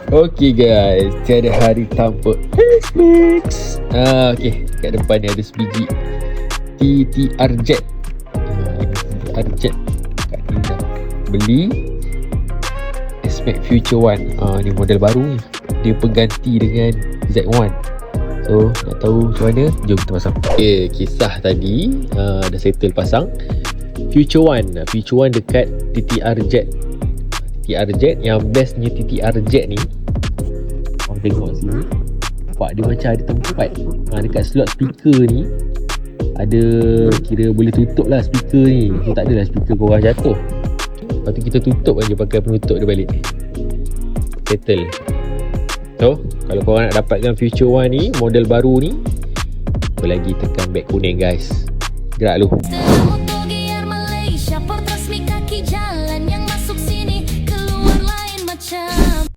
Okay guys, tiada hari tanpa X-Mix. Okay, kat depan ni ada sebiji TTR Jet. TTR Jet kat ni dah beli S-Max Future One. Ni model baru ni. Dia pengganti dengan Z1. So nak tahu macam mana, jom kita pasang. Okay, kisah tadi dah settle pasang Future One dekat TTR Jet. TTR Jet, yang bestnya TTR Jet ni, korang tengok sini, nampak dia macam ada tempat dekat slot speaker ni. Ada, kira boleh tutup lah speaker ni. So tak adalah speaker korang jatuh. Lepas tu kita tutup aja pakai penutup dia balik. Settle. So kalau korang nak dapatkan Future One ni, model baru ni, apa lagi, tekan back kuning guys. Gerak lu.